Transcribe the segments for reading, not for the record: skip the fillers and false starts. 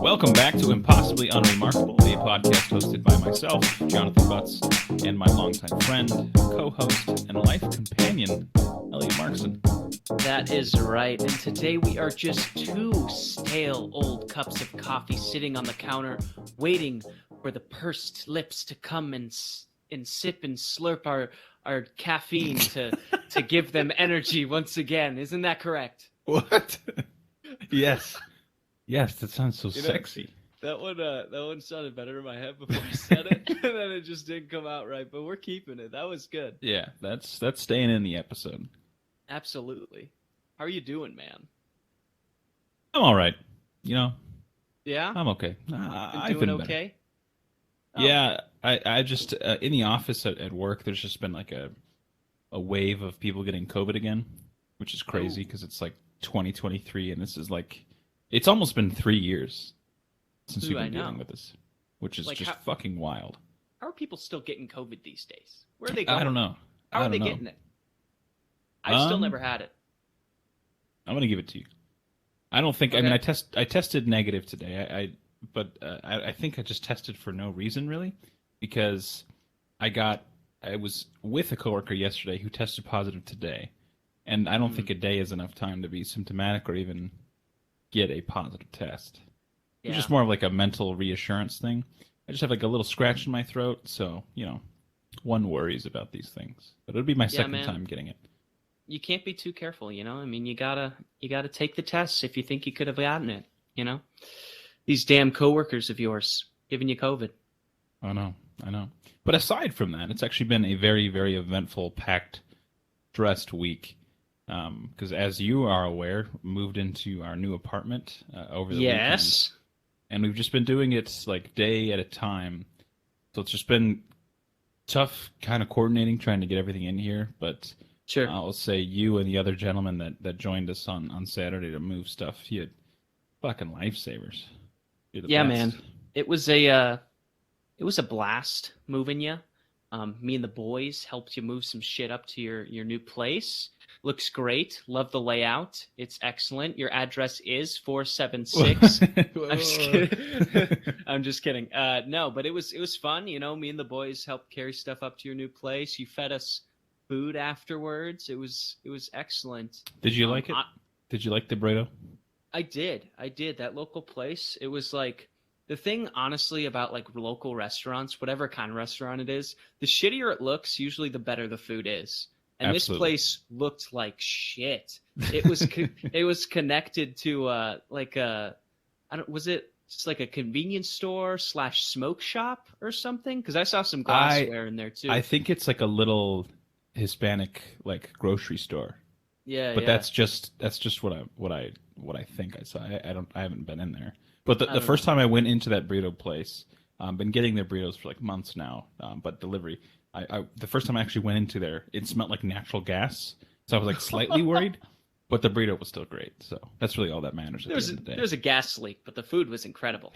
Welcome back to Impossibly Unremarkable, a podcast hosted by myself, Jonathon Butts, and my longtime friend, co-host, and life companion, Elliott Markson. That is right, and today we are just two stale old cups of coffee sitting on the counter, waiting for the pursed lips to come and sip and slurp our caffeine to give them energy once again. Isn't that correct? What? Yes. Yes, that sounds so sexy. That one sounded better in my head before I said it, and then it just didn't come out right, but we're keeping it. That was good. Yeah, that's staying in the episode. Absolutely. How are you doing, man? I'm all right. You know? Yeah? I'm okay. I've been okay? Oh. Yeah, I just, in the office at work, there's just been like a wave of people getting COVID again, which is crazy because it's like 2023, and this is like, it's almost been 3 years since we've been dealing with this, which is like just fucking wild. How are people still getting COVID these days? Where are they going? I don't know. How are they getting it? I've still never had it. I'm gonna give it to you. I don't think. Okay. I mean, I tested negative today. I think I just tested for no reason really, because I was with a coworker yesterday who tested positive today, and I don't think a day is enough time to be symptomatic or even get a positive test. Yeah. It's just more of like a mental reassurance thing. I just have like a little scratch in my throat, so one worries about these things. But it'll be my second time getting it. You can't be too careful, you know? I mean, you gotta take the tests if you think you could have gotten it, you know? These damn coworkers of yours giving you COVID. I know. But aside from that, it's actually been a very, very eventful, packed, stressed week. Because as you are aware, moved into our new apartment over the weekend. And we've just been doing it like day at a time. So it's just been tough kind of coordinating, trying to get everything in here, but... Sure. I'll say you and the other gentleman that joined us on Saturday to move stuff, you had fucking lifesavers. Yeah, best. Man. It was a blast moving you. Me and the boys helped you move some shit up to your new place. Looks great. Love the layout. It's excellent. Your address is 476. I'm just kidding. I'm just kidding. No, but it was fun. You know, me and the boys helped carry stuff up to your new place. You fed us food afterwards. It was excellent. Did you like it? Did you like the burrito? I did. That local place, it was like, the thing honestly about like local restaurants, whatever kind of restaurant it is, the shittier it looks, usually the better the food is. And Absolutely. This place looked like shit. It was it was connected to was it just like a convenience store / smoke shop or something? Because I saw some glassware in there too. I think it's like a little Hispanic like grocery store. Yeah, but that's just what I think I saw. I haven't been in there. But the first time I went into that burrito place, been getting their burritos for like months now, but delivery. The first time I actually went into there, it smelled like natural gas, so I was like slightly worried, but the burrito was still great. So that's really all that matters at the end of the day. There's a gas leak, but the food was incredible.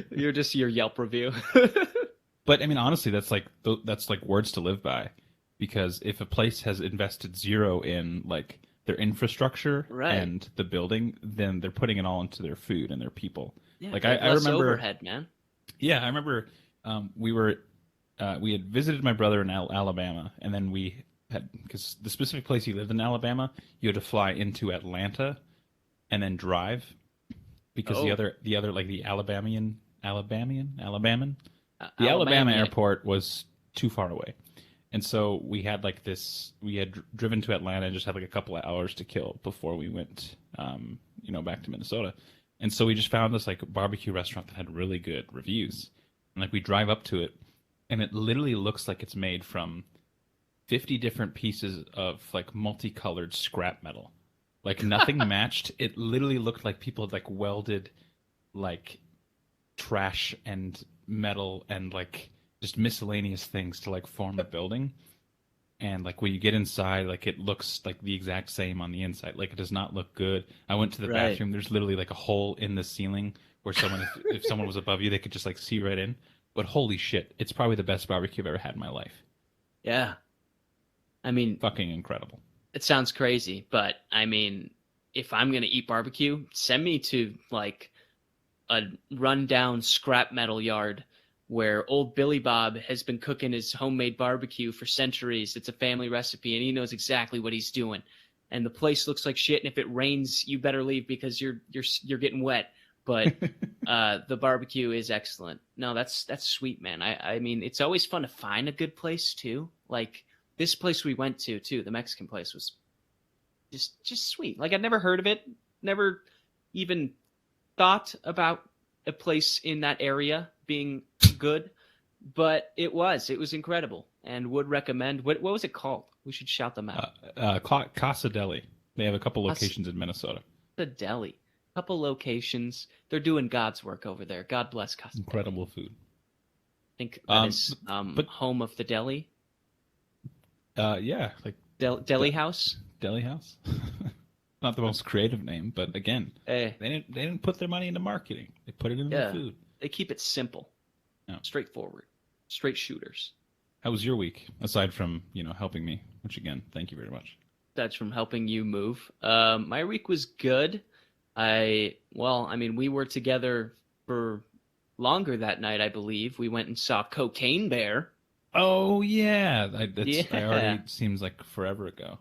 You're just your Yelp review. But I mean, honestly, that's like words to live by. Because if a place has invested zero in like their infrastructure and the building, then they're putting it all into their food and their people. Yeah, like I remember overhead, man. Yeah, I remember we had visited my brother in Alabama, and then we had, because the specific place he lived in Alabama, you had to fly into Atlanta and then drive, because the other like the Alabama airport was too far away. And so we had driven to Atlanta and just had like a couple of hours to kill before we went, back to Minnesota. And so we just found this like barbecue restaurant that had really good reviews. And like we drive up to it, and it literally looks like it's made from 50 different pieces of like multicolored scrap metal. Like nothing matched. It literally looked like people had like welded like trash and metal and like just miscellaneous things to like form a building. And like when you get inside, like it looks like the exact same on the inside. Like it does not look good. I went to the bathroom. There's literally like a hole in the ceiling where someone, if someone was above you, they could just like see right in. But holy shit, it's probably the best barbecue I've ever had in my life. Yeah. I mean, fucking incredible. It sounds crazy, but I mean, if I'm going to eat barbecue, send me to like a rundown scrap metal yard where old Billy Bob has been cooking his homemade barbecue for centuries. It's a family recipe, and he knows exactly what he's doing. And the place looks like shit. And if it rains, you better leave because you're getting wet. But the barbecue is excellent. No, that's sweet, man. I mean, it's always fun to find a good place too. Like this place we went to too, the Mexican place was just sweet. Like I'd never heard of it, never even thought about a place in that area being good, but it was incredible, and would recommend. What was it called? We should shout them out. Casa Deli. They have a couple locations in Minnesota. The deli, couple locations. They're doing God's work over there. God bless Casa. Incredible food. I think that is home of the deli. Yeah, like Deli House. Deli House. Not the most creative name, but again, they didn't put their money into marketing. They put it into the food. They keep it simple, straightforward, straight shooters. How was your week, aside from helping me? Which again, thank you very much. That's from helping you move. My week was good. We were together for longer that night, I believe. We went and saw Cocaine Bear. Oh yeah, I already seems like forever ago.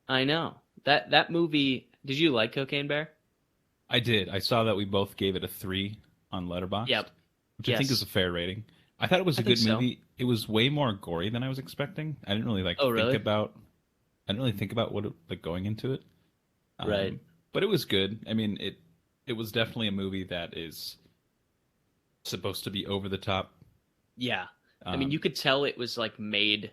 I know that movie. Did you like Cocaine Bear? I did. I saw that we both gave it a 3 on Letterboxd. Yep. Which I think is a fair rating. I thought it was a good movie. It was way more gory than I was expecting. I didn't really think about what going into it. Right. But it was good. I mean, it was definitely a movie that is supposed to be over the top. Yeah. I mean, you could tell it was made.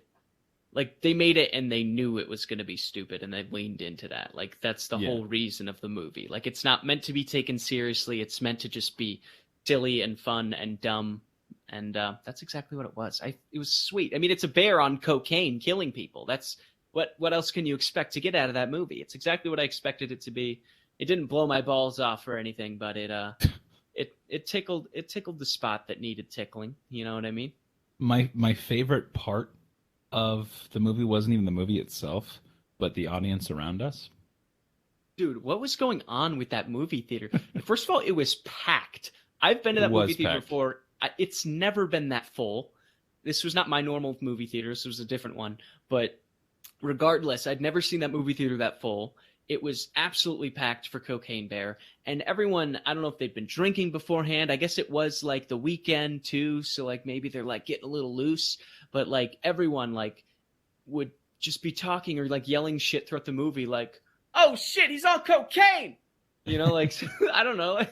They made it and they knew it was going to be stupid, and they leaned into that. That's the whole reason of the movie. It's not meant to be taken seriously. It's meant to just be silly and fun and dumb. And that's exactly what it was. It was sweet. I mean, it's a bear on cocaine killing people. That's what else can you expect to get out of that movie? It's exactly what I expected it to be. It didn't blow my balls off or anything, but it tickled the spot that needed tickling. You know what I mean? My favorite part of the movie wasn't even the movie itself, but the audience around us. Dude, what was going on with that movie theater? First of all, it was packed. I've been to that movie theater before. It's never been that full. This was not my normal movie theater. This was a different one. But regardless, I'd never seen that movie theater that full. It was absolutely packed for Cocaine Bear. And everyone, I don't know if they'd been drinking beforehand. I guess it was the weekend too. So maybe they're getting a little loose. But everyone would just be talking or yelling shit throughout the movie. Oh shit, he's on cocaine. I don't know.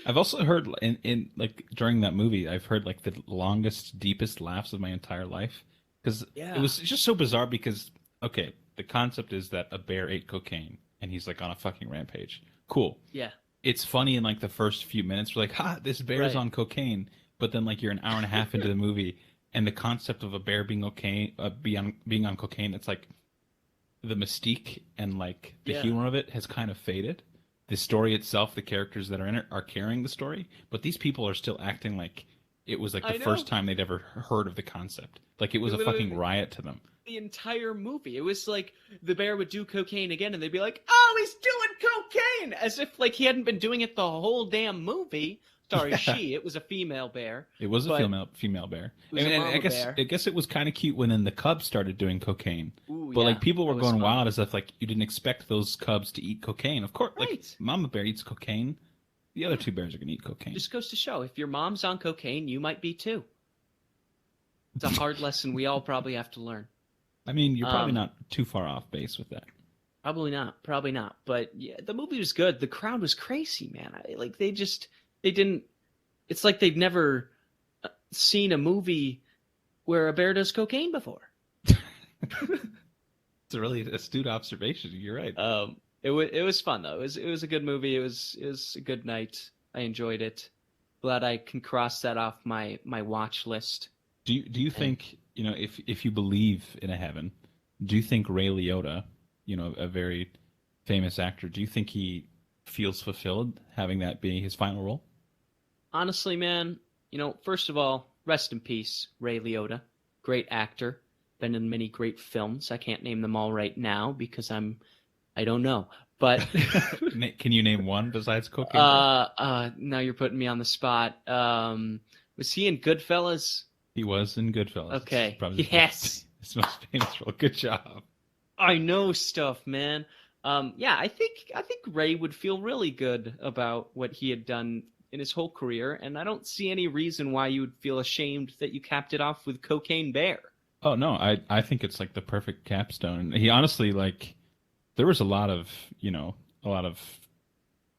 I've also heard in during that movie, I've heard the longest, deepest laughs of my entire life. Because it was just so bizarre because, okay, the concept is that a bear ate cocaine and he's on a fucking rampage. Cool. Yeah. It's funny in the first few minutes. We're this bear's on cocaine. But then you're an hour and a half into the movie and the concept of a bear being being on cocaine, it's the mystique and the humor of it has kind of faded. The story itself, the characters that are in it are carrying the story, but these people are still acting like it was the first time they'd ever heard of the concept. It was a fucking riot to them. The entire movie. It was the bear would do cocaine again and they'd be oh, he's doing cocaine! As if he hadn't been doing it the whole damn movie. Sorry, it was a female bear. It was a female bear. I guess it was kind of cute when then the cubs started doing cocaine. Ooh, but people were going wild as if you didn't expect those cubs to eat cocaine. Of course, right. Mama bear eats cocaine. The other two bears are going to eat cocaine. Just goes to show, if your mom's on cocaine, you might be too. It's a hard lesson we all probably have to learn. I mean, you're probably not too far off base with that. Probably not. But yeah, the movie was good. The crowd was crazy, man. They didn't. It's they'd never seen a movie where a bear does cocaine before. It's a really astute observation. You're right. It was fun though. It was a good movie. It was a good night. I enjoyed it. Glad I can cross that off my watch list. Do you think if you believe in a heaven, do you think Ray Liotta, a very famous actor, do you think he feels fulfilled having that be his final role? Honestly, man, first of all, rest in peace, Ray Liotta. Great actor. Been in many great films. I can't name them all right now because I don't know. But Can you name one besides Cocaine Bear? now you're putting me on the spot. Was he in Goodfellas? He was in Goodfellas. Okay. It's probably Yes. his most famous role. Good job. I know stuff, man. Yeah, I think Ray would feel really good about what he had done in his whole career, and I don't see any reason why you would feel ashamed that you capped it off with Cocaine Bear. Oh no, I think it's like the perfect capstone. He honestly like there was a lot of I don't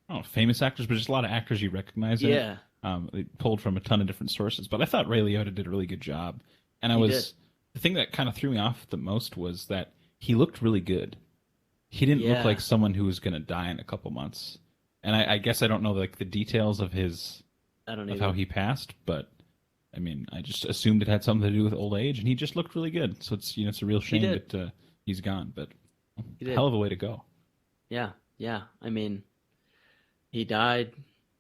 know, famous actors, but just a lot of actors you recognize in it. Yeah, They pulled from a ton of different sources, but I thought Ray Liotta did a really good job. And he did. the thing that kind of threw me off the most was that he looked really good. He didn't look Yeah, like someone who was going to die in a couple months. And I guess I don't know like the details of I don't how either. he passed, but I mean, I just assumed it had something to do with old age, and he just looked really good. So it's a real He shame did. that he's gone, but He did. hell of a way to go. Yeah, yeah. I mean, he died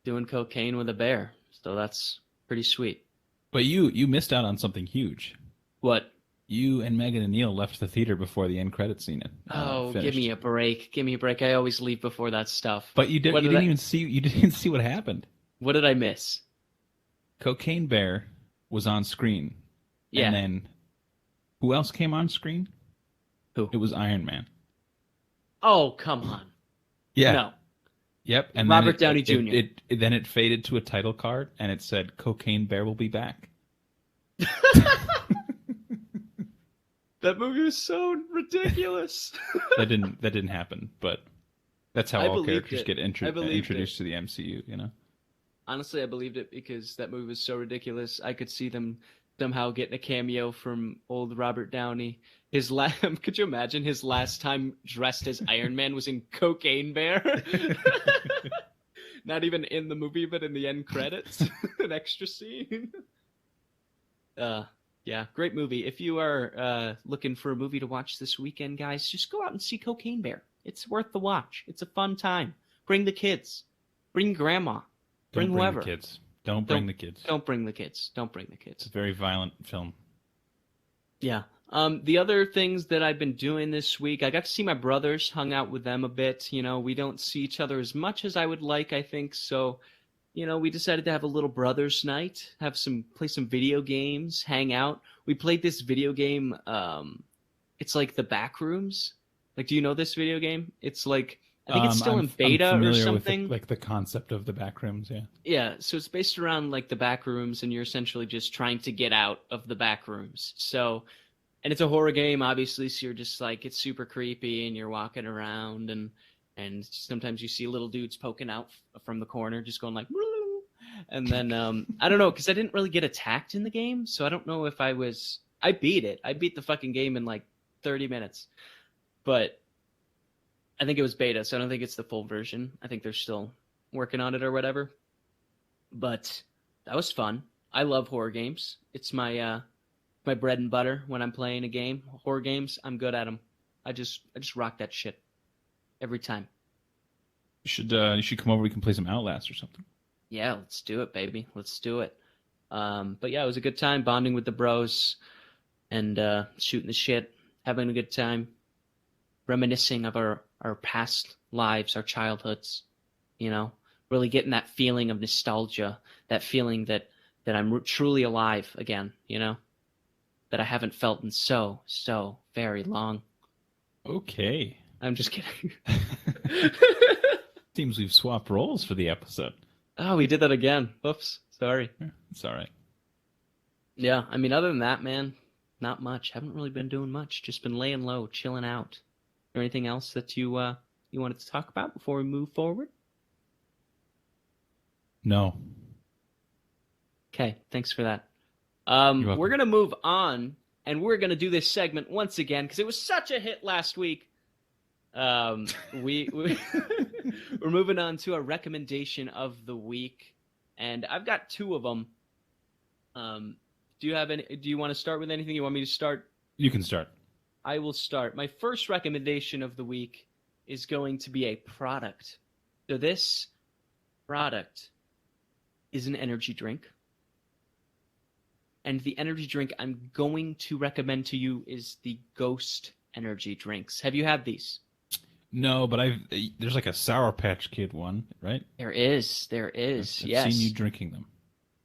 doing cocaine with a bear, so that's pretty sweet. But you missed out on something huge. What? You and Megan and Neil left the theater before the end credit scene Oh, give finished. me a break. Give me a break. I always leave before that stuff. But you What didn't even see what happened. What did I miss? Cocaine Bear was on screen, Yeah. and then who else came on screen? Who? It was Iron Man. Oh, come on. Yeah. No. Yep. And Robert then Downey Jr. Then it faded to a title card, and it said Cocaine Bear will be back. That movie was so ridiculous. That didn't happen, but that's how I all believed characters it. get I believed introduced to the MCU. You know. Honestly, I believed it because that movie was so ridiculous. I could see them somehow getting a cameo from old Robert Downey. His last, could you imagine his last time dressed as Iron Man was in Cocaine Bear? Not even in the movie, but in the end credits, an extra scene. Yeah, great movie. If you are looking for a movie to watch this weekend, guys, just go out and see Cocaine Bear. It's worth the watch. It's a fun time. Bring the kids. Bring grandma. Bring whoever. The kids. Don't bring the kids. Don't bring the kids. Don't bring the It's kids. a very violent film. Yeah. The other things that I've been doing this week, I got to see my brothers, hung out with them a bit. You know, we don't see each other as much as I would like, I think. So, you know, we decided to have a little brothers night, play some video games, hang out. We played this video game. It's like the Backrooms. Like, do you know this video game? It's like, I think it's still in beta I'm or familiar something. with like the concept of the Backrooms, yeah. Yeah, so it's based around like the back rooms, and you're essentially just trying to get out of the back rooms. So, and it's a horror game, obviously. So you're just like, it's super creepy, and you're walking around, and sometimes you see little dudes poking out from the corner, just going like, "Woo!" And then I don't know, because I didn't really get attacked in the game, so I don't know if I beat it. I beat the fucking game in like 30 minutes, but I think it was beta, so I don't think it's the full version. I think they're still working on it or whatever. But that was fun. I love horror games. It's my my bread and butter when I'm playing a game. Horror games, I'm good at them. I just rock that shit every time. You should come over. We can play some Outlast or something. Yeah, let's do it, baby. Let's do it. But yeah, it was a good time bonding with the bros and shooting the shit, having a good time, reminiscing of our past lives, our childhoods, you know, really getting that feeling of nostalgia, that feeling that I'm truly alive again, you know, that I haven't felt in so very long. Okay. I'm just kidding. Seems we've swapped roles for the episode. Oh, we did that again. Oops. Sorry. It's all right. Yeah, I mean, other than that, man, not much. Haven't really been doing much. Just been laying low, chilling out. Is there anything else that you wanted to talk about before we move forward? No. Okay, thanks for that. You're welcome. We're gonna move on, and we're gonna do this segment once again because it was such a hit last week. We we're moving on to a recommendation of the week, and I've got two of them. Do you want to start with anything? You want me to start? You can start. I will start. My first recommendation of the week is going to be a product. So this product is an energy drink. And the energy drink I'm going to recommend to you is the Ghost energy drinks. Have you had these? No, but there's like a Sour Patch Kid one, right? There is. I've Yes. seen you drinking them.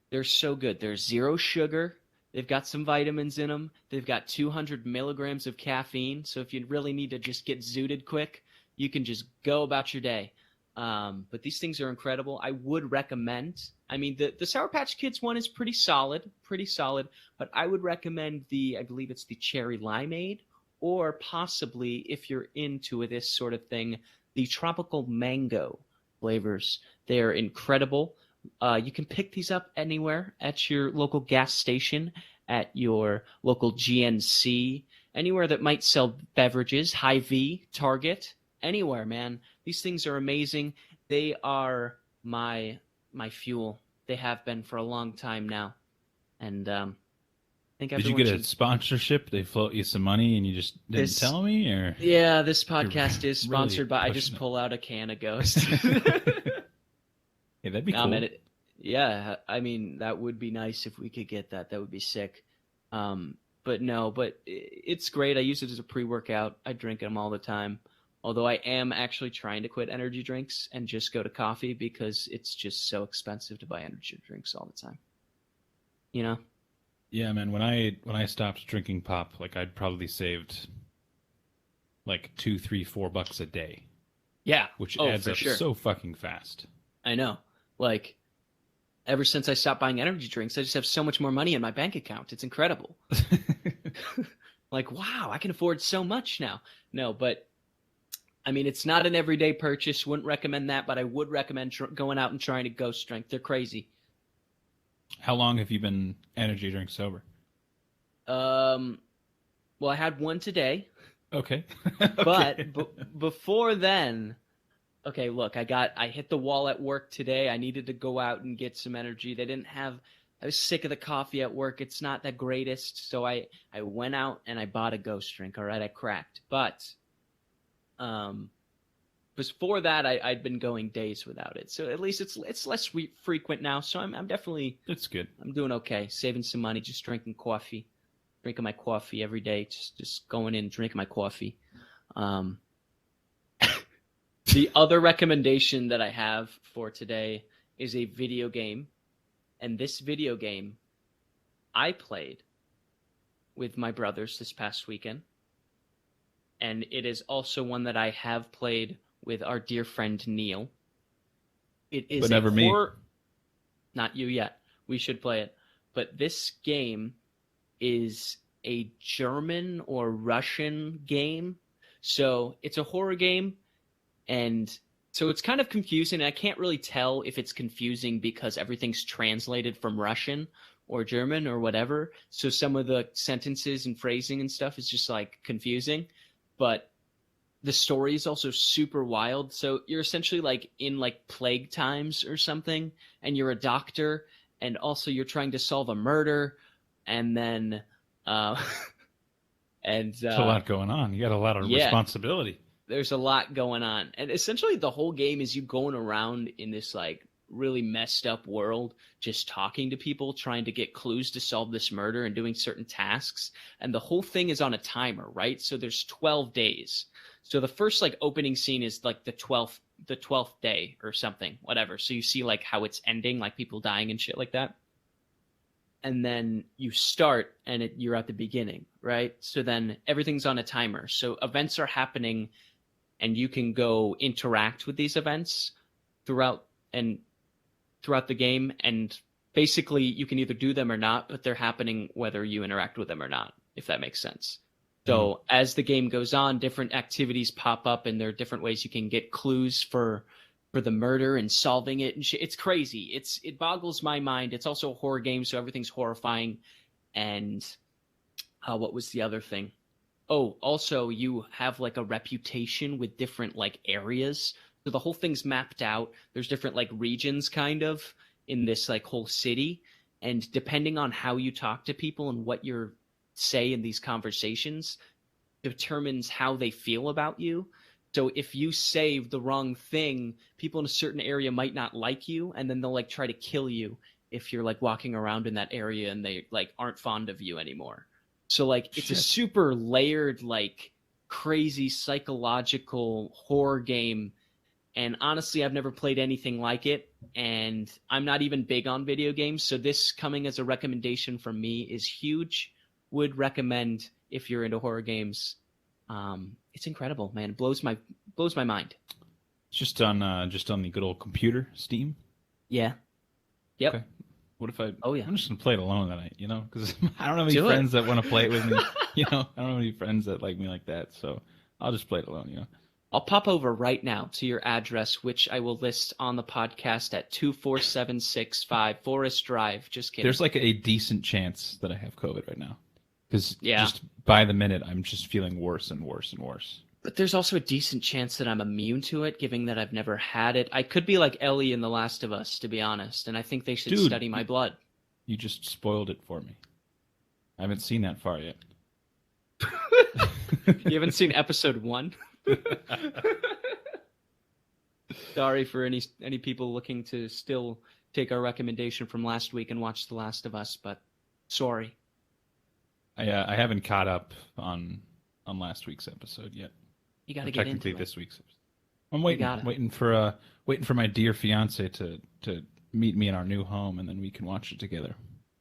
They're so good. They're zero sugar. They've got some vitamins in them. They've got 200 milligrams of caffeine. So if you really need to just get zooted quick, you can just go about your day. But these things are incredible. I would recommend. I mean, the Sour Patch Kids one is pretty solid. But I would recommend I believe it's the Cherry Limeade, or possibly, if you're into this sort of thing, the Tropical Mango flavors. They are incredible. You can pick these up anywhere at your local gas station, at your local GNC, anywhere that might sell beverages, Hy-Vee, Target, anywhere, man. These things are amazing. They are my fuel. They have been for a long time now. And I think Did you get a sponsorship? They float you some money and you just didn't tell me? Or yeah, this podcast is sponsored really by, I just pull out a can of Ghost. Yeah, that'd be cool. Man, yeah, I mean, that would be nice if we could get that. That would be sick. But it's great. I use it as a pre-workout. I drink them all the time. Although I am actually trying to quit energy drinks and just go to coffee, because it's just so expensive to buy energy drinks all the time. You know? Yeah, man. When I stopped drinking pop, like I'd probably saved like $2, $3, $4 a day. Yeah. Which adds up sure. so fucking fast. I know. Like, ever since I stopped buying energy drinks, I just have so much more money in my bank account. It's incredible. Like, wow, I can afford so much now. No, but I mean, it's not an everyday purchase. Wouldn't recommend that, but I would recommend going out and trying to Ghost Strength. They're crazy. How long have you been energy drink sober? Well, I had one today. Okay. But before then, okay, look, I hit the wall at work today. I needed to go out and get some energy. I was sick of the coffee at work. It's not the greatest. So I went out and I bought a Ghost drink. All right, I cracked. But before that, I'd been going days without it. So at least it's less frequent now. So I'm definitely, that's good. I'm doing okay. Saving some money, just drinking my coffee every day. Just going in, drinking my coffee. The other recommendation that I have for today is a video game. And this video game I played with my brothers this past weekend. And it is also one that I have played with our dear friend Neil. It is but never me. Not you yet. We should play it. But this game is a German or Russian game. So it's a horror game. And so it's kind of confusing. I can't really tell if it's confusing because everything's translated from Russian or German or whatever. So some of the sentences and phrasing and stuff is just like confusing. But the story is also super wild. So you're essentially like in like plague times or something, and you're a doctor, and also you're trying to solve a murder, and then there's a lot going on. You got a lot of responsibility. There's a lot going on. And essentially the whole game is you going around in this like really messed up world, just talking to people, trying to get clues to solve this murder and doing certain tasks. And the whole thing is on a timer, right? So there's 12 days. So the first like opening scene is like the 12th day or something, whatever. So you see like how it's ending, like people dying and shit like that. And then you start and you're at the beginning, right? So then everything's on a timer. So events are happening, and you can go interact with these events throughout the game. And basically you can either do them or not, but they're happening whether you interact with them or not, if that makes sense. So as the game goes on, different activities pop up, and there are different ways you can get clues for the murder and solving it and shit. It's crazy. It boggles my mind. It's also a horror game, so everything's horrifying. And what was the other thing? Oh, also you have like a reputation with different like areas. So the whole thing's mapped out. There's different like regions kind of in this like whole city. And depending on how you talk to people and what you say in these conversations determines how they feel about you. So if you say the wrong thing, people in a certain area might not like you, and then they'll like try to kill you if you're like walking around in that area and they like aren't fond of you anymore. So like it's a super layered like crazy psychological horror game. And honestly, I've never played anything like it. And I'm not even big on video games. So this coming as a recommendation from me is huge. Would recommend if you're into horror games. It's incredible, man. It blows my mind. It's just on the good old computer, Steam. Yeah. Yep. Okay. What if I? Oh yeah. I'm just gonna play it alone tonight, because I don't have any friends that want to play it with me. I don't have any friends that like me like that, so I'll just play it alone. I'll pop over right now to your address, which I will list on the podcast at 24765 Forest Drive. Just kidding. There's like a decent chance that I have COVID right now, because Yeah. just by the minute I'm just feeling worse and worse and worse. But there's also a decent chance that I'm immune to it, given that I've never had it. I could be like Ellie in The Last of Us, to be honest, and I think they should study my blood. You just spoiled it for me. I haven't seen that far yet. You haven't seen episode 1? Sorry for any people looking to still take our recommendation from last week and watch The Last of Us, but sorry. I haven't caught up on last week's episode yet. You got to get into it. Technically this week's episode. I'm waiting for my dear fiance to meet me in our new home, and then we can watch it together.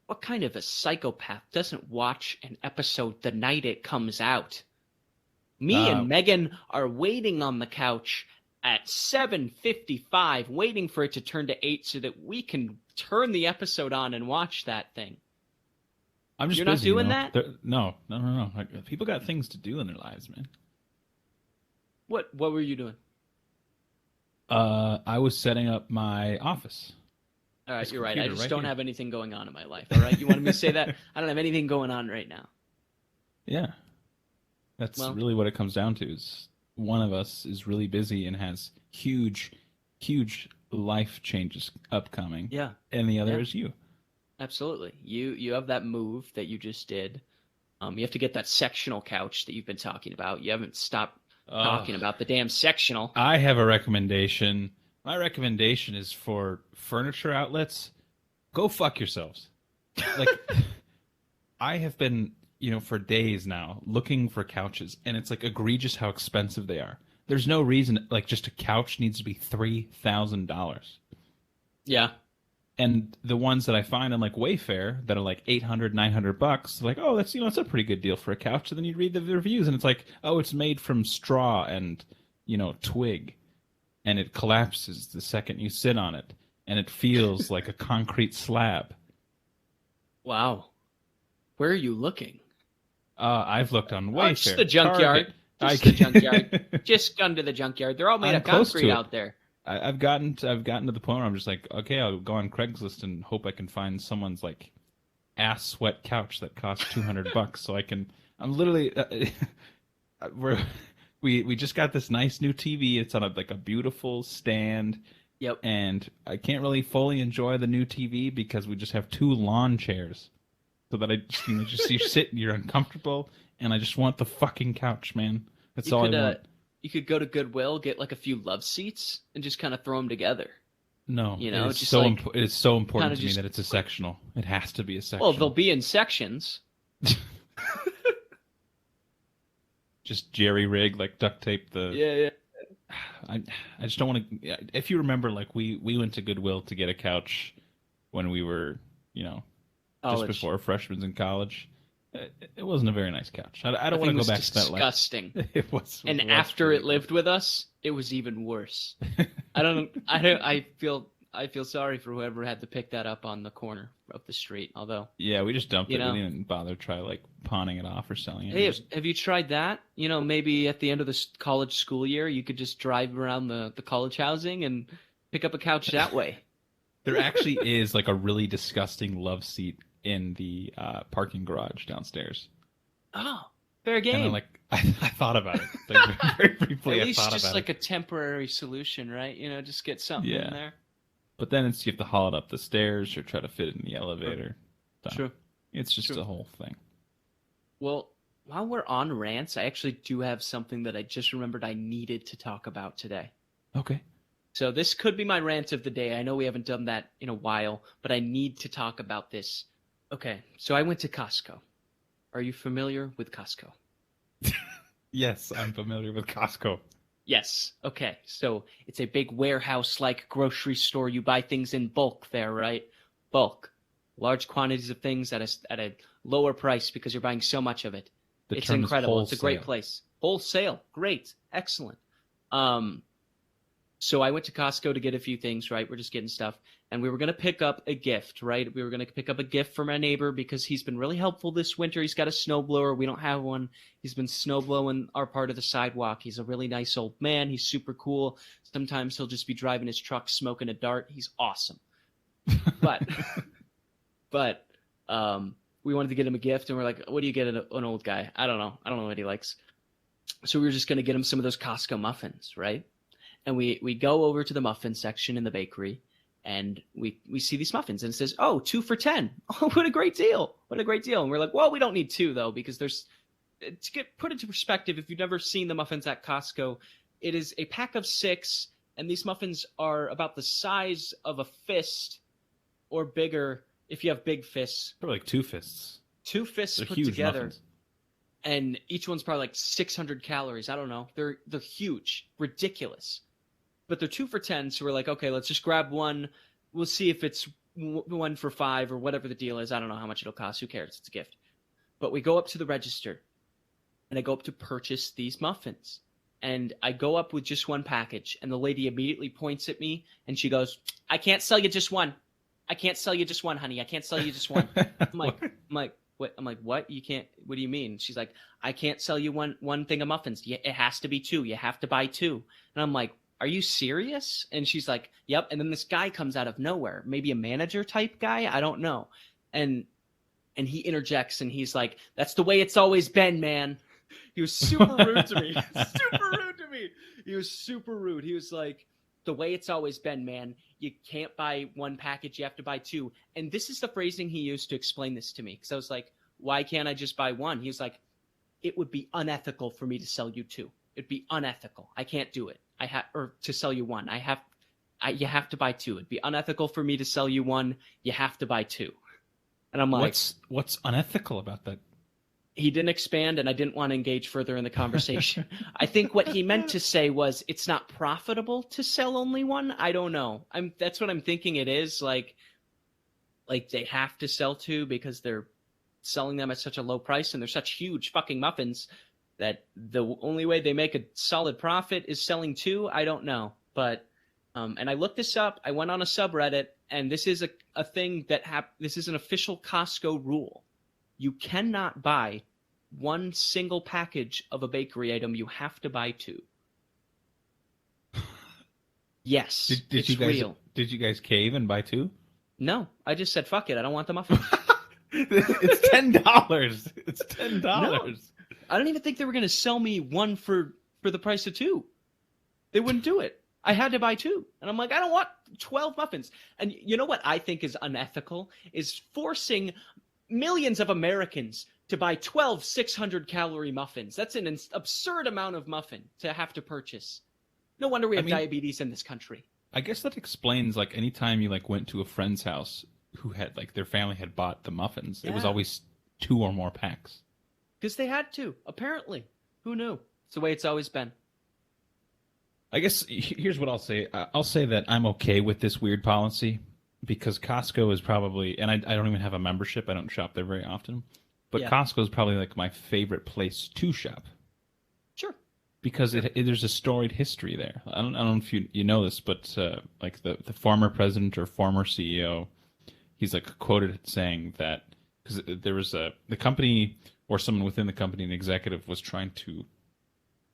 What kind of a psychopath doesn't watch an episode the night it comes out? Me and Megan are waiting on the couch at 7:55, waiting for it to turn to 8 so that we can turn the episode on and watch that thing. I'm just You're busy, not doing that? No. People got things to do in their lives, man. What were you doing? I was setting up my office. All right, This you're right. I computer just right don't here. have anything going on in my life. All right, you wanted me to say that? I don't have anything going on right now. Yeah. That's really what it comes down to, is one of us is really busy and has huge life changes upcoming. Yeah. And the other is you. Absolutely. You have that move that you just did. You have to get that sectional couch that you've been talking about. You haven't stopped talking about the damn sectional. I have a recommendation. My recommendation is for furniture outlets. Go fuck yourselves. Like, I have been, for days now looking for couches, and it's like egregious how expensive they are. There's no reason, like, just a couch needs to be $3,000. Yeah. And the ones that I find on like Wayfair that are like $800, $900, like, oh, that's that's a pretty good deal for a couch. And then you read the reviews, and it's like, oh, it's made from straw and twig, and it collapses the second you sit on it, and it feels like a concrete slab. Wow. Where are you looking? I've looked on Wayfair. Just the junkyard. Target. The junkyard. Just gone to the junkyard. They're all made of concrete out there. I've gotten to the point where I'm just like, okay, I'll go on Craigslist and hope I can find someone's like ass sweat couch that costs $200, so I can. I'm literally we just got this nice new TV. It's on a beautiful stand. Yep. And I can't really fully enjoy the new TV because we just have 2 lawn chairs, so that I just you sit and you're uncomfortable, and I just want the fucking couch, man. That's all I want. You could go to Goodwill, get like a few love seats, and just kind of throw them together. No, it's just so it's so important to me that it's a sectional. It has to be a sectional. Well, they'll be in sections. Just jerry rig, like duct tape the. Yeah. I just don't want to. If you remember, like we went to Goodwill to get a couch when we were, just before freshmen in college. It wasn't a very nice couch. I don't want to go back to that life. Disgusting. It was. And after it lived with us, it was even worse. I feel sorry for whoever had to pick that up on the corner of the street. Although. Yeah, we just dumped it. We didn't bother to try like pawning it off or selling it. Hey, have you tried that? Maybe at the end of the college school year, you could just drive around the college housing and pick up a couch that way. There actually is like a really disgusting love seat in the parking garage downstairs. Oh, fair game. And I thought about it. Like, very briefly, At least I thought just about like it. a temporary solution, right? Just get something in there. But then you have to haul it up the stairs or try to fit it in the elevator. So True. It's just a whole thing. Well, while we're on rants, I actually do have something that I just remembered I needed to talk about today. Okay. So this could be my rant of the day. I know we haven't done that in a while, but I need to talk about this. Okay, so I went to Costco. Are you familiar with Costco? Yes, I'm familiar with Costco. Yes. Okay. So it's a big warehouse-like grocery store. You buy things in bulk there, right? Bulk. Large quantities of things at a lower price because you're buying so much of it. The It's term is incredible. It's a great wholesale. place. Wholesale. Great. Excellent. Um, so I went to Costco to get a few things, right? We're just getting stuff. And we were going to pick up a gift, right? We were going to pick up a gift for my neighbor because he's been really helpful this winter. He's got a snowblower. We don't have one. He's been snowblowing our part of the sidewalk. He's a really nice old man. He's super cool. Sometimes he'll just be driving his truck, smoking a dart. He's awesome. But, but, we wanted to get him a gift, and we're like, what do you get an old guy? I don't know. I don't know what he likes. So we were just going to get him some of those Costco muffins, right? And we go over to the muffin section in the bakery, and we see these muffins, and it says, oh, 2 for $10. Oh, what a great deal. What a great deal. And we're like, well, we don't need 2, though, because to get put into perspective, if you've never seen the muffins at Costco, it is a pack of 6, and these muffins are about the size of a fist or bigger if you have big fists. Probably like 2 fists. 2 fists They're put huge together. muffins. And each one's probably like 600 calories. I don't know. They're huge, ridiculous. But they're 2 for $10, so we're like, okay, let's just grab one. We'll see if it's 1 for $5 or whatever the deal is. I don't know how much it'll cost. Who cares? It's a gift. But we go up to the register, and I go up to purchase these muffins. And I go up with just one package, and the lady immediately points at me, and she goes, I can't sell you just one. I can't sell you just one, honey. I can't sell you just one. I'm like, what? I'm like, what? You can't? What do you mean? She's like, I can't sell you one thing of muffins. It has to be 2. You have to buy 2. And I'm like, are you serious? And she's like, yep. And then this guy comes out of nowhere, maybe a manager type guy. I don't know. And he interjects, and he's like, that's the way it's always been, man. He was super rude to me. Super rude to me. He was super rude. He was like, the way it's always been, man. You can't buy 1 package. You have to buy 2. And this is the phrasing he used to explain this to me. Because I was like, why can't I just buy 1? He was like, it would be unethical for me to sell you 2. It'd be unethical. I can't do it. Or to sell you 1. You have to buy 2. It'd be unethical for me to sell you 1. You have to buy 2. And I'm like, what's unethical about that? He didn't expand, and I didn't want to engage further in the conversation. I think what he meant to say was it's not profitable to sell only 1. I don't know. That's what I'm thinking it is. Like they have to sell 2 because they're selling them at such a low price, and they're such huge fucking muffins that the only way they make a solid profit is selling 2. I don't know. But and I looked this up. I went on a subreddit, and this is a thing that this is an official Costco rule. You cannot buy 1 single package of a bakery item. You have to buy 2. Yes, it's real. Did you guys cave and buy 2? No, I just said, fuck it. I don't want the muffins. It's $10. It's $10. No, I don't even think they were going to sell me 1 for the price of 2. They wouldn't do it. I had to buy 2. And I'm like, I don't want 12 muffins. And you know what I think is unethical is forcing millions of Americans to buy 12 600-calorie muffins. That's an absurd amount of muffin to have to purchase. No wonder we have diabetes in this country. I guess that explains, like, anytime you, like, went to a friend's house who had, like, their family had bought the muffins, It was always 2 or more packs. Because they had to, apparently. Who knew? It's the way it's always been. I guess here's what I'll say. I'll say that I'm okay with this weird policy because Costco is probably, and I don't even have a membership. I don't shop there very often. But Costco is probably like my favorite place to shop. Sure. Because there's a storied history there. I don't know if you know this, but like the former president or former CEO, he's like quoted saying that because there was the company or someone within the company, an executive, was trying to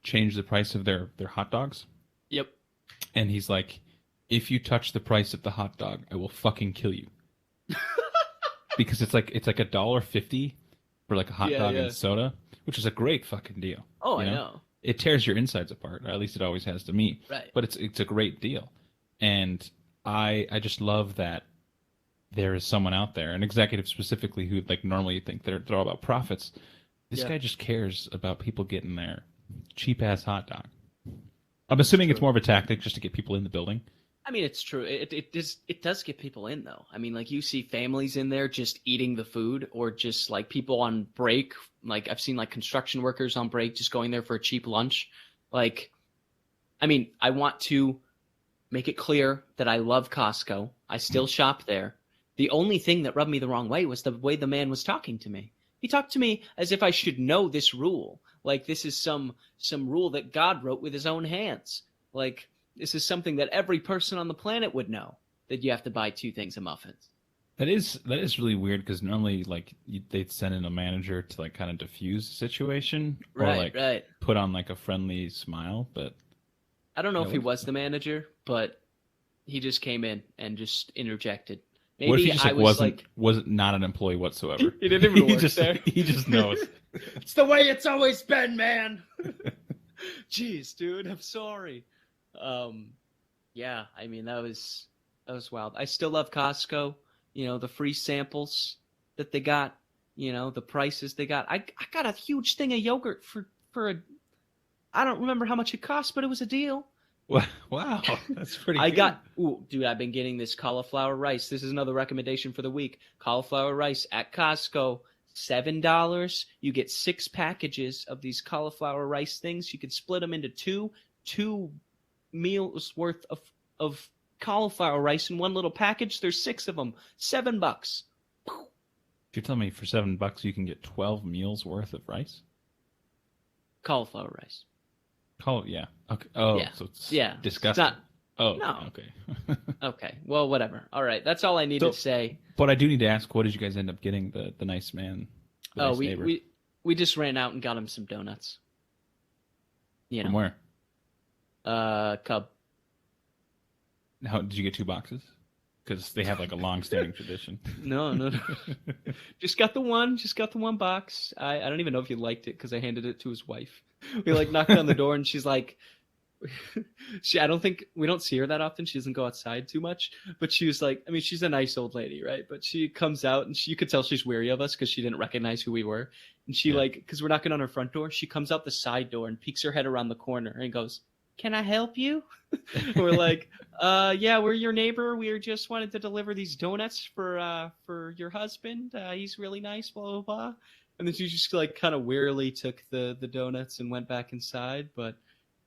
change the price of their hot dogs. Yep. And he's like, if you touch the price of the hot dog, I will fucking kill you. Because it's like $1.50 for like a hot dog and soda, which is a great fucking deal. Oh, I know. It tears your insides apart, or at least it always has to me. Right. But it's a great deal. And I just love that there is someone out there, an executive specifically, who like normally you think they're all about profits. This guy just cares about people getting their cheap ass hot dog. I'm assuming it's more of a tactic just to get people in the building. I mean, it's true. It does get people in though. I mean, like you see families in there just eating the food, or just like people on break. Like I've seen like construction workers on break just going there for a cheap lunch. Like, I mean, I want to make it clear that I love Costco. I still shop there. The only thing that rubbed me the wrong way was the way the man was talking to me. He talked to me as if I should know this rule. Like this is some rule that God wrote with his own hands. Like this is something that every person on the planet would know, that you have to buy 2 things of muffins. That is really weird, because normally like they'd send in a manager to like kind of diffuse the situation, or like put on like a friendly smile. But I don't know if he was the manager, but he just came in and just interjected. Maybe what if he just wasn't not an employee whatsoever? He didn't even work there. He just knows. It's the way it's always been, man. Jeez, dude, I'm sorry. Yeah, I mean that was wild. I still love Costco. You know, the free samples that they got. You know, the prices they got. I got a huge thing of yogurt for a. I don't remember how much it cost, but it was a deal. Wow, that's pretty good. Dude, I've been getting this cauliflower rice. This is another recommendation for the week. Cauliflower rice at Costco, $7. You get 6 packages of these cauliflower rice things. You can split them into two meals worth of cauliflower rice in one little package. There's 6 of them. $7. You're telling me for $7 you can get 12 meals worth of rice? Cauliflower rice. Yeah. Okay. Oh, yeah. So it's disgusting. It's not, no. Okay. Okay. Well, whatever. All right. That's all I need to say. But I do need to ask, what did you guys end up getting the nice man? Nice neighbor? We just ran out and got him some donuts. You know. From where? Cub. How did you get 2 boxes? Because they have like a long-standing tradition. No. Just got the one box. I don't even know if he liked it because I handed it to his wife. We like knocked on the door and she's like, I don't think we don't see her that often. She doesn't go outside too much, but she was like, I mean, she's a nice old lady, right? But she comes out and you could tell she's weary of us because she didn't recognize who we were. And she because we're knocking on her front door, she comes out the side door and peeks her head around the corner and goes, "Can I help you?" We're like, yeah, we're your neighbor. We just wanted to deliver these donuts for your husband. He's really nice, blah, blah, blah. And then she just like kind of wearily took the donuts and went back inside. But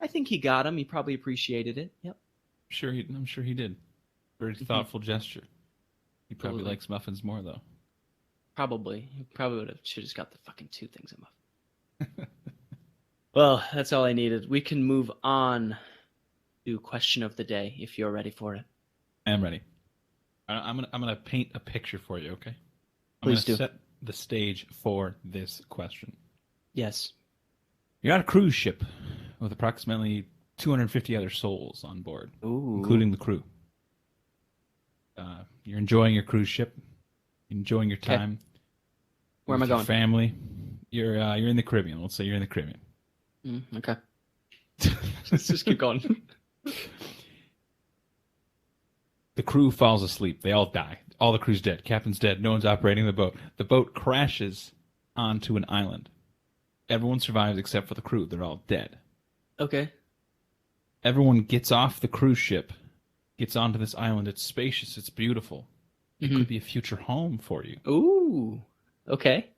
I think he got them. He probably appreciated it. Yep. I'm sure he did. Very thoughtful gesture. He probably likes muffins more, though. Probably. He probably should have just got the fucking 2 things of muffins. Well, that's all I needed. We can move on to question of the day if you're ready for it. I am ready. I'm gonna paint a picture for you, okay? Please do. Set the stage for this question. Yes. You're on a cruise ship with approximately 250 other souls on board, including the crew. You're enjoying your cruise ship, enjoying your time. Okay. Where am I going? Your family. You're in the Caribbean. Let's say you're in the Caribbean. Okay. Let's just keep going. The crew falls asleep. They all die. All the crew's dead. Captain's dead. No one's operating the boat. The boat crashes onto an island. Everyone survives except for the crew. They're all dead. Okay. Everyone gets off the cruise ship, gets onto this island. It's spacious. It's beautiful. It could be a future home for you. Ooh. Okay.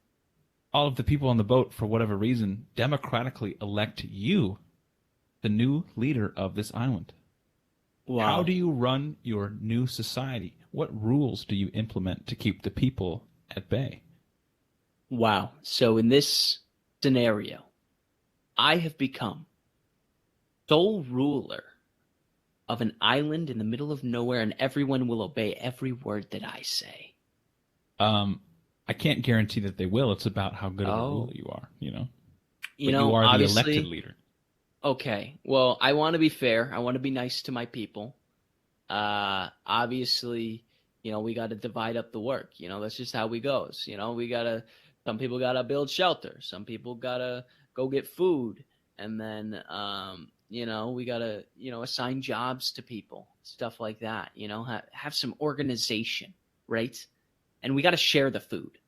All of the people on the boat, for whatever reason, democratically elect you the new leader of this island. Wow. How do you run your new society? What rules do you implement to keep the people at bay? Wow. So in this scenario, I have become sole ruler of an island in the middle of nowhere, and everyone will obey every word that I say. I can't guarantee that they will. It's about how good of a ruler you are, you know? You are the elected leader. Okay. Well, I want to be fair. I want to be nice to my people. Obviously, we got to divide up the work. That's just how we goes. Some people got to build shelter. Some people got to go get food. And then, we got to, assign jobs to people, stuff like that, have some organization, right? And we got to share the food.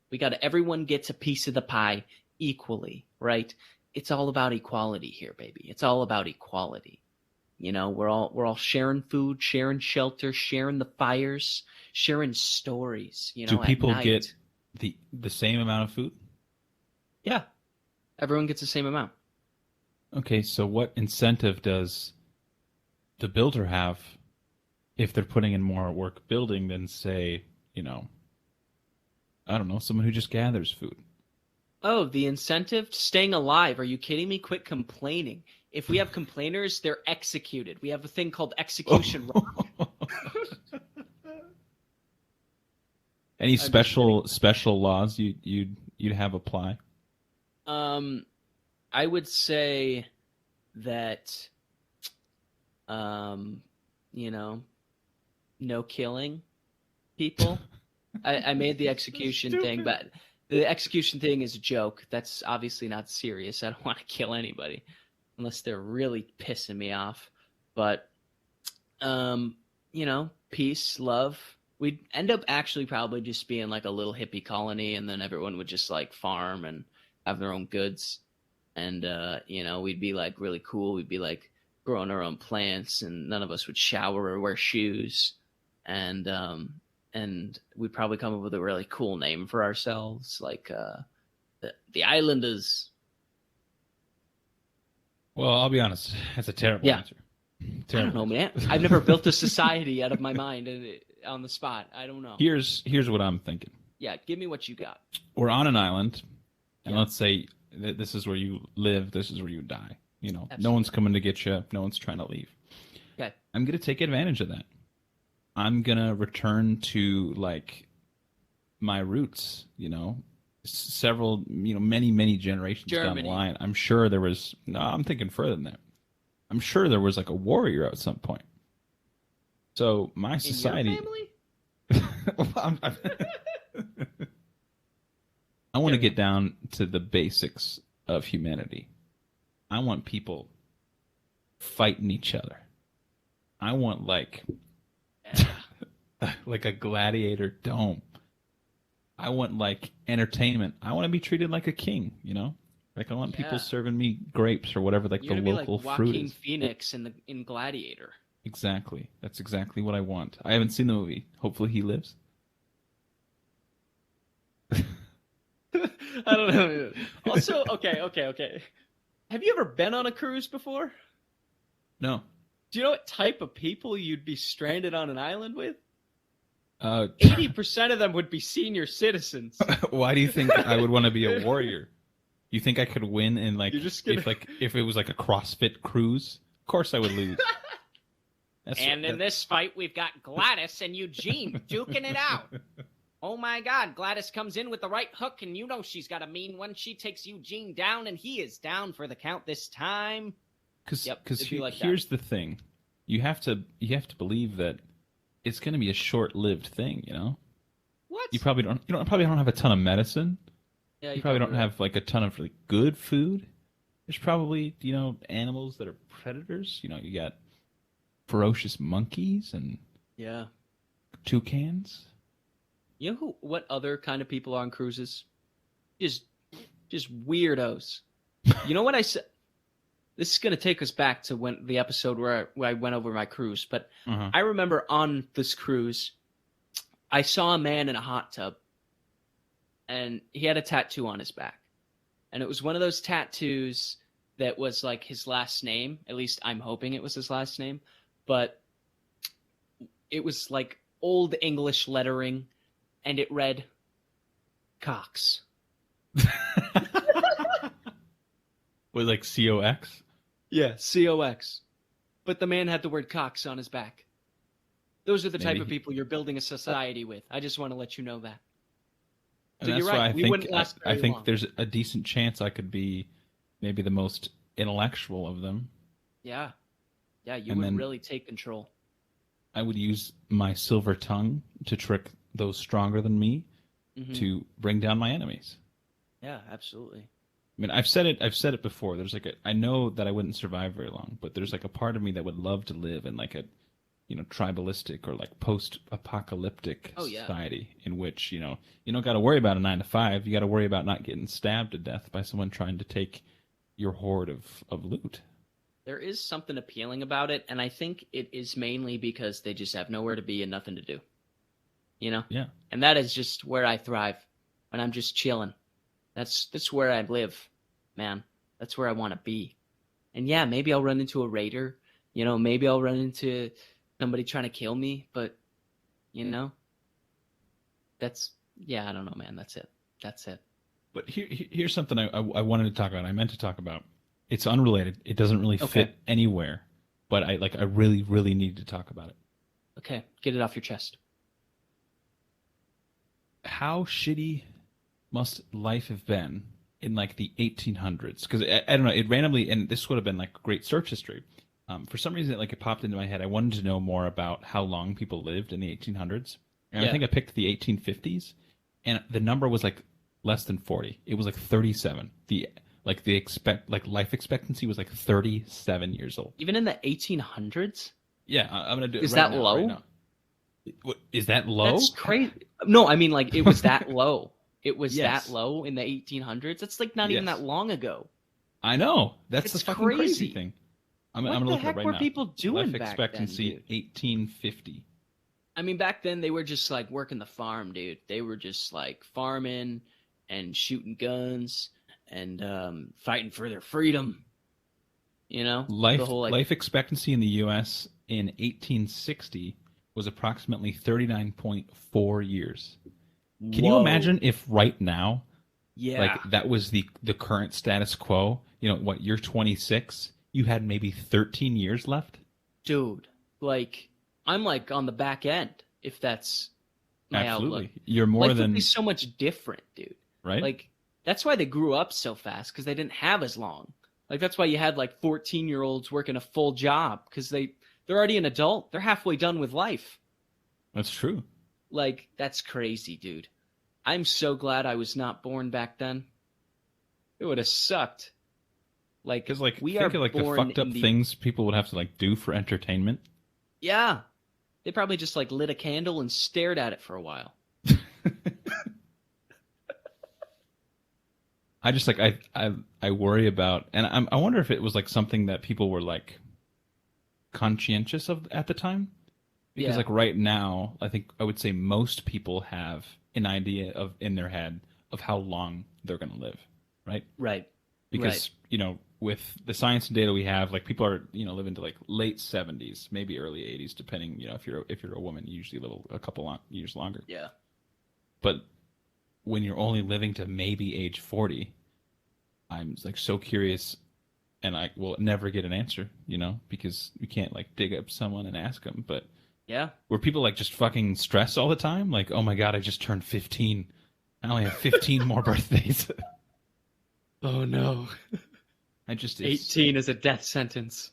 Everyone gets a piece of the pie equally, right? It's all about equality here, baby. It's all about equality. We're all sharing food, sharing shelter, sharing the fires, sharing stories. Do At people night. get the same amount of food? Yeah, everyone gets the same amount. Okay, so what incentive does the builder have if they're putting in more work building than, say, I don't know, someone who just gathers food? Oh, the incentive? Staying alive. Are you kidding me? Quit complaining. If we have complainers, they're executed. We have a thing called execution. Any special laws you'd have apply? I would say that, no killing people. I made the execution thing, but the execution thing is a joke. That's obviously not serious. I don't want to kill anybody unless they're really pissing me off. But, peace, love. We'd end up actually probably just being like a little hippie colony, and then everyone would just like farm and have their own goods. And, we'd be like really cool. We'd be like growing our own plants, and none of us would shower or wear shoes. And we'd probably come up with a really cool name for ourselves, like the Islanders. Well, I'll be honest, that's a terrible answer. Terrible. I don't know, man. I've never built a society out of my mind on the spot. I don't know. Here's what I'm thinking. Yeah, give me what you got. We're on an island, and let's say that this is where you live, this is where you die. Absolutely. No one's coming to get you, no one's trying to leave. Okay. I'm going to take advantage of that. I'm going to return to, like, my roots, several, many generations down the line. I'm sure there was, no, I'm thinking further than that. I'm sure there was like a warrior at some point. So my society. In your family? I want to get down to the basics of humanity. I want people fighting each other. I want like a gladiator dome. I want like entertainment. I want to be treated like a king, Like I want people serving me grapes or whatever, like the local like fruit Joaquin is. Phoenix in Gladiator. Exactly. That's exactly what I want. I haven't seen the movie. Hopefully he lives. I don't know. Also, okay. Have you ever been on a cruise before? No. Do you know what type of people you'd be stranded on an island with? 80% of them would be senior citizens. Why do you think I would want to be a warrior? You think I could win in if it was like a CrossFit cruise? Of course I would lose. In this fight, we've got Gladys and Eugene duking it out. Oh my God, Gladys comes in with the right hook, and she's got a mean one. She takes Eugene down, and he is down for the count this time. Because here's the thing, you have to believe that it's going to be a short-lived thing, What? You probably don't have a ton of medicine. Yeah, you probably don't have like a ton of really good food. There's probably animals that are predators. You got ferocious monkeys and toucans. You know what other kind of people are on cruises? Just weirdos. You know what I said? This is going to take us back to the episode where I went over my cruise. But I remember on this cruise, I saw a man in a hot tub, and he had a tattoo on his back. And it was one of those tattoos that was like his last name. At least I'm hoping it was his last name. But it was like old English lettering, and it read, Cox. Was like COX? Yeah, COX. But the man had the word Cox on his back. Those are the type of people you're building a society with. I just want to let you know that. So you're right. I think there's a decent chance I could be maybe the most intellectual of them. Yeah. Yeah, you would really take control. I would use my silver tongue to trick those stronger than me to bring down my enemies. Yeah, absolutely. I mean, I've said it before. There's I know that I wouldn't survive very long, but there's like a part of me that would love to live in like a, tribalistic or like post-apocalyptic society in which, you don't got to worry about a 9 to 5. You got to worry about not getting stabbed to death by someone trying to take your hoard of loot. There is something appealing about it, and I think it is mainly because they just have nowhere to be and nothing to do. You know? Yeah. And that is just where I thrive. When I'm just chilling. That's where I live, man. That's where I want to be. And yeah, maybe I'll run into a raider. You know, maybe I'll run into somebody trying to kill me, but you know, I don't know, man. That's it. But here's something I wanted to talk about. I meant to talk about. It's unrelated. It doesn't really fit anywhere, but I really, really need to talk about it. Okay, get it off your chest. How shitty must life have been in like the 1800s? Because I don't know. It randomly, and this would have been like great search history. For some reason, it popped into my head. I wanted to know more about how long people lived in the 1800s, and I think I picked the 1850s, and the number was like less than 40. It was like 37. The life expectancy was like 37 years old. Even in the 1800s? Yeah, I'm gonna do it. Is that low? Right now. Is that low? That's crazy. No, I mean like it was that low. It was that low in the 1800s. That's like not even that long ago. I know. That's the fucking crazy thing. I'm gonna look it up right now. What the heck were people doing Life expectancy back then, 1850. I mean, back then they were just like working the farm, dude. They were just like farming and shooting guns and fighting for their freedom. You know, life expectancy in the U.S. in 1860 was approximately 39.4 years. Can you imagine if right now, that was the current status quo? You know what? You're 26. You had maybe 13 years left. Dude, like I'm like on the back end. If that's my outlook, you're more life than would be so much different, dude. Right? Like that's why they grew up so fast because they didn't have as long. Like that's why you had like 14-year-olds working a full job because they're already an adult. They're halfway done with life. That's true. Like that's crazy, dude. I'm so glad I was not born back then. It would have sucked. Like, because think of like the fucked up things people would have to like do for entertainment. Yeah, they probably just like lit a candle and stared at it for a while. I just like I worry about, and I wonder if it was like something that people were like conscientious of at the time, because like right now, I think I would say most people have an idea of in their head of how long they're going to live, right? Right. Because you know, with the science and data we have, like people are living to like late 70s, maybe early 80s, depending. You know, if you're a woman, you usually live a couple years longer. Yeah. But when you're only living to maybe age 40, I'm like so curious, and I will never get an answer, because you can't like dig up someone and ask them. But yeah, were people like just fucking stressed all the time? Like, oh my God, I just turned 15. I only have 15 more birthdays. Oh no. 18 is a death sentence.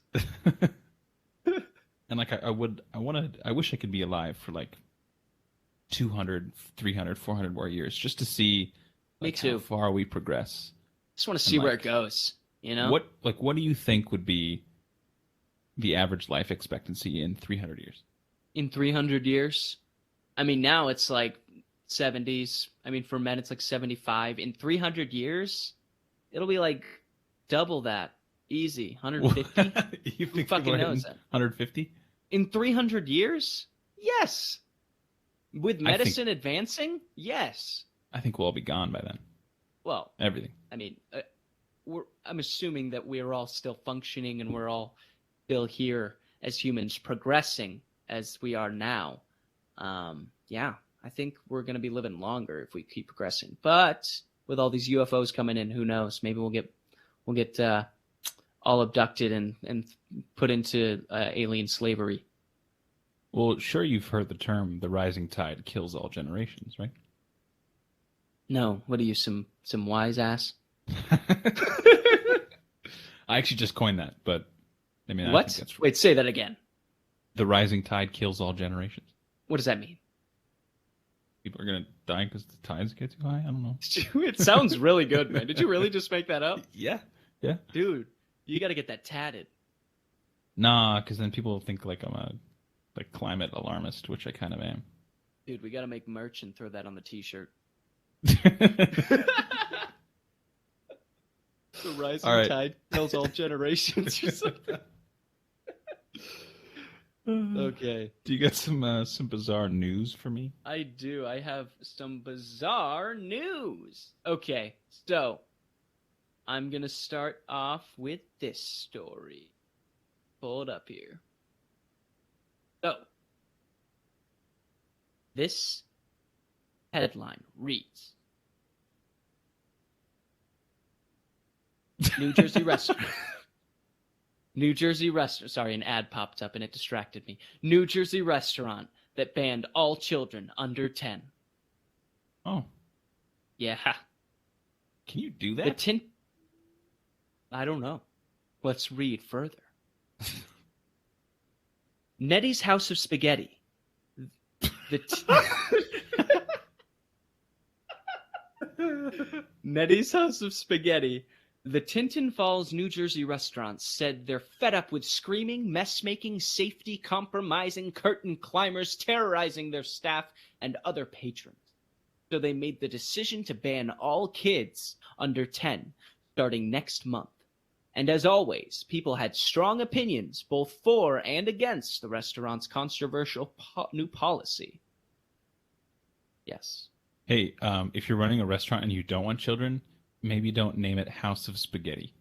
And like I wish I could be alive for like 200, 300, 400 more years just to see how far we progress. Just want to see where it goes, What do you think would be the average life expectancy in 300 years? In 300 years? I mean, now it's like 70s. I mean, for men it's like 75. In 300 years, it'll be like double that. Easy. 150? You think who fucking knows that? 150? In 300 years? Yes. With medicine advancing? Yes. I think we'll all be gone by then. Well, everything. I mean, I'm assuming that we're all still functioning and we're all still here as humans, progressing as we are now. Yeah, I think we're going to be living longer if we keep progressing. But with all these UFOs coming in, who knows? Maybe we'll get all abducted and put into alien slavery. Well, sure, you've heard the term "the rising tide kills all generations," right? No, what are you, some wise ass? I actually just coined that, but I mean, what? I think that's right. Wait, say that again. The rising tide kills all generations. What does that mean? People are gonna die because the tides get too high. I don't know. It sounds really good, man. Did you really just make that up? Yeah. Dude, you got to get that tatted. Nah, because then people think like I'm a climate alarmist, which I kind of am. Dude, we got to make merch and throw that on the t-shirt. The rising All right. tide tells all generations or something. Okay. Do you got some bizarre news for me? I do. I have some bizarre news. Okay, so I'm going to start off with this story. Pull it up here. So, this headline reads, New Jersey restaurant. New Jersey restaurant. Sorry, an ad popped up and it distracted me. New Jersey restaurant that banned all children under 10. Oh, Yeah. can you do The that? I don't know. Let's read further. Nettie's House of Spaghetti. Nettie's House of Spaghetti. The Tinton Falls, New Jersey restaurant said they're fed up with screaming, mess-making, safety-compromising curtain climbers terrorizing their staff and other patrons. So they made the decision to ban all kids under 10 starting next month. And as always, people had strong opinions both for and against the restaurant's controversial new policy. Yes. Hey, if you're running a restaurant and you don't want children, maybe don't name it House of Spaghetti.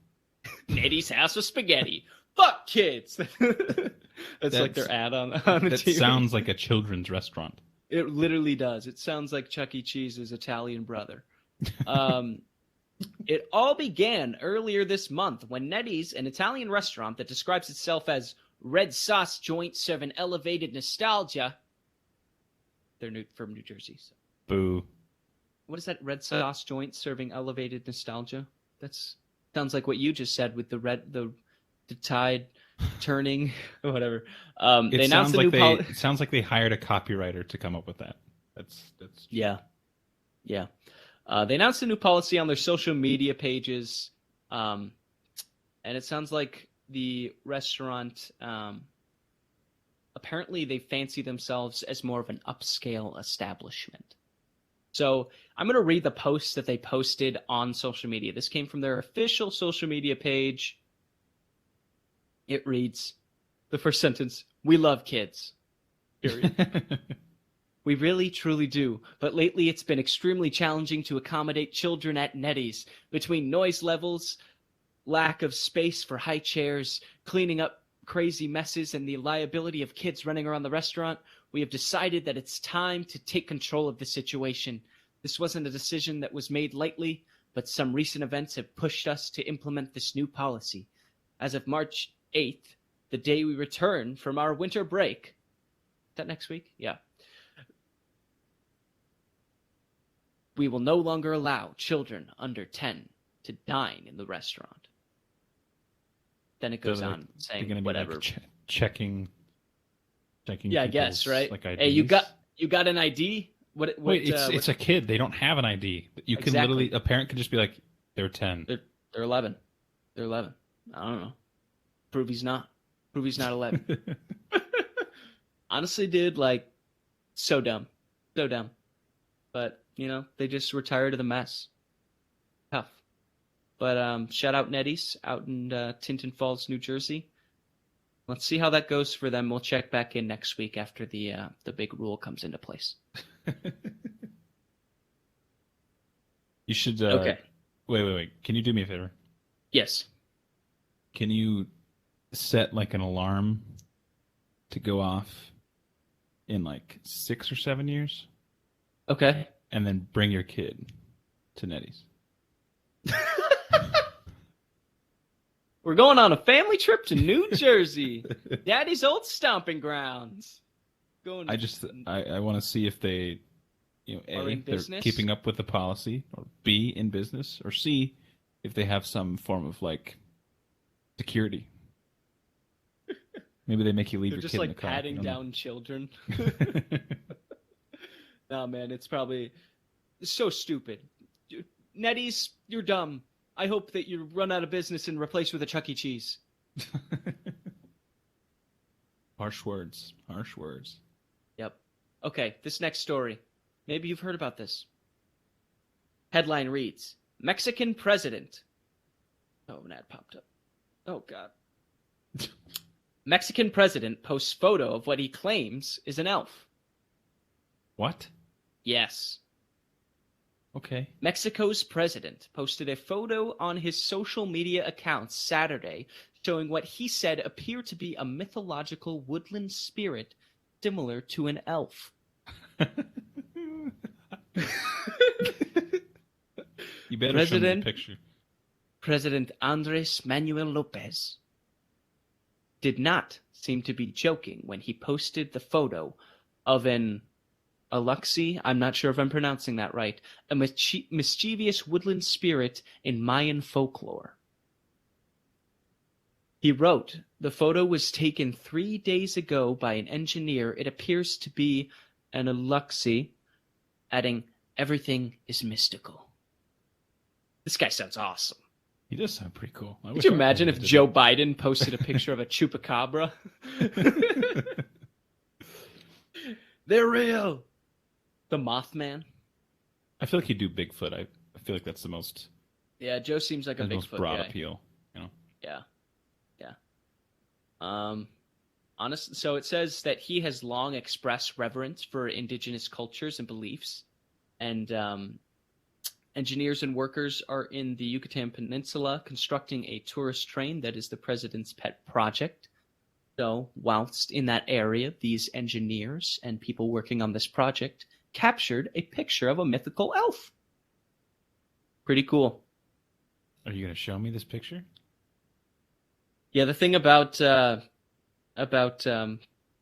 Nettie's House of Spaghetti. Fuck kids. That's like their ad on the That TV. sounds like a children's restaurant. It literally does. It sounds like Chuck E. Cheese's Italian brother. It all began earlier this month when Nettie's, an Italian restaurant that describes itself as red sauce joint serving elevated nostalgia. They're from New Jersey. So. Boo. What is that? Red sauce joint serving elevated nostalgia? That's sounds like what you just said with the tide turning, whatever. They announced the new it sounds like they hired a copywriter to come up with that. That's yeah. They announced a new policy on their social media pages, and it sounds like the restaurant apparently they fancy themselves as more of an upscale establishment. So I'm going to read the post that they posted on social media. This came from their official social media page. It reads, the first sentence, "We love kids." Period. We really, truly do. But lately it's been extremely challenging to accommodate children at Nettie's. Between noise levels, lack of space for high chairs, cleaning up crazy messes, and the liability of kids running around the restaurant, we have decided that it's time to take control of the situation. This wasn't a decision that was made lightly, but some recent events have pushed us to implement this new policy. As of March 8th, the day we return from our winter break. Is that next week? Yeah. We will no longer allow children under 10 to dine in the restaurant. Then it goes on saying whatever. Like checking. Yeah, I guess, right? Like IDs. Hey, you got an ID? Wait, it's a kid. They don't have an ID. You can literally, a parent could just be like, they're 10. They're 11. They're 11. I don't know. Prove he's not 11. Honestly, dude, like, so dumb. So dumb. But, they just were tired of the mess. Tough. But shout out Nettie's out in Tinton Falls, New Jersey. Let's see how that goes for them. We'll check back in next week after the big rule comes into place. You should... okay. Wait. Can you do me a favor? Yes. Can you set like an alarm to go off in like 6 or 7 years? Okay. And then bring your kid to Nettie's. We're going on a family trip to New Jersey. Daddy's old stomping grounds. I want to see if they, A, they're keeping up with the policy, or B, in business, or C, if they have some form of like security. Maybe they make you leave your kid in the car. They're just like patting down children. Nah, man, it's so stupid. Nettie's, you're dumb. I hope that you run out of business and replaced with a Chuck E. Cheese. Harsh words. Yep. Okay, this next story. Maybe you've heard about this. Headline reads, Mexican president Oh, an ad popped up. Oh, God. Mexican president posts photo of what he claims is an elf. What? Yes. Okay. Mexico's president posted a photo on his social media account Saturday showing what he said appeared to be a mythological woodland spirit similar to an elf. You better show me the picture. President Andres Manuel Lopez did not seem to be joking when he posted the photo of an Aluxi, I'm not sure if I'm pronouncing that right, a mischievous woodland spirit in Mayan folklore. He wrote, the photo was taken 3 days ago by an engineer. It appears to be an Aluxi, adding, everything is mystical. This guy sounds awesome. He does sound pretty cool. Could you imagine if Joe Biden posted a picture of a chupacabra? They're real. The Mothman. I feel like he'd do Bigfoot. I feel like that's the most. Yeah, Joe seems like a Bigfoot most broad guy. appeal. You know. Yeah. Honest. So it says that he has long expressed reverence for indigenous cultures and beliefs, and engineers and workers are in the Yucatan Peninsula constructing a tourist train that is the president's pet project. So, whilst in that area, these engineers and people working on this project captured a picture of a mythical elf. Pretty cool. Are you going to show me this picture? Yeah, the thing about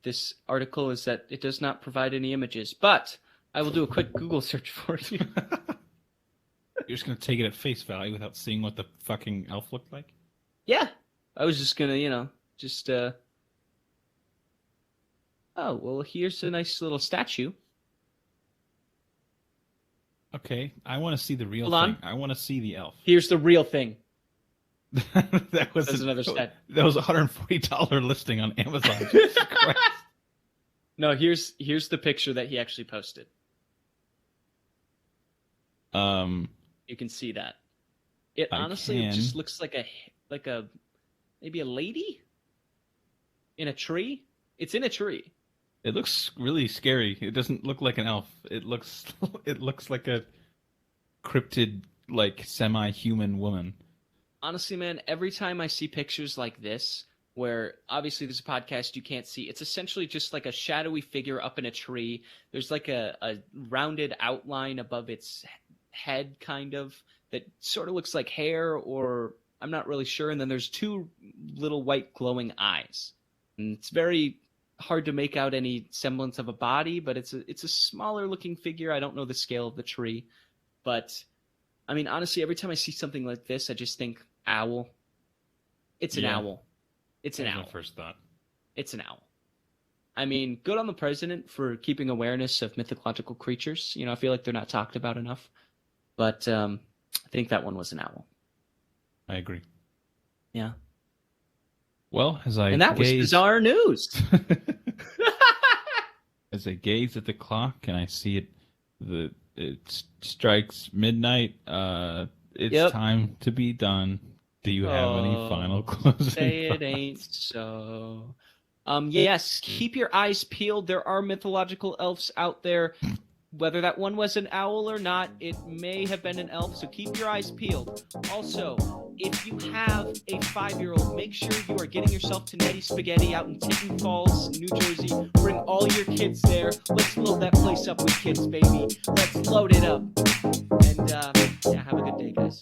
this article is that it does not provide any images, but I will do a quick Google search for you. You're just going to take it at face value without seeing what the fucking elf looked like? Yeah. I was just going to, just... Oh, well, here's a nice little statue. Okay, I want to see the real Hold thing. on. I want to see the elf. Here's the real thing. That was another stat. That was a $140 listing on Amazon. Jesus Christ. No, here's the picture that he actually posted. You can see that. It honestly just looks like a maybe a lady in a tree. It's in a tree. It looks really scary. It doesn't look like an elf. It looks like a cryptid, like semi-human woman. Honestly, man, every time I see pictures like this, where obviously there's a podcast you can't see, it's essentially just like a shadowy figure up in a tree. There's like a rounded outline above its head, kind of, that sort of looks like hair, or I'm not really sure. And then there's two little white glowing eyes. And it's very hard to make out any semblance of a body, but it's a smaller looking figure. I don't know the scale of the tree, but I mean, honestly, every time I see something like this, I just think owl. It's an owl. It's an owl. My first thought. It's an owl. I mean, good on the president for keeping awareness of mythological creatures. I feel like they're not talked about enough, but I think that one was an owl. I agree. Yeah. Well, was bizarre news. As I gaze at the clock and I see it strikes midnight, it's time to be done. Do you have any final closing Say thoughts? It ain't so. Yes, keep your eyes peeled. There are mythological elves out there. Whether that one was an owl or not, it may have been an elf, so keep your eyes peeled. Also, if you have a 5-year-old, make sure you are getting yourself to Nettie Spaghetti out in Tinton Falls, New Jersey. Bring all your kids there. Let's load that place up with kids, baby. Let's load it up. And, have a good day, guys.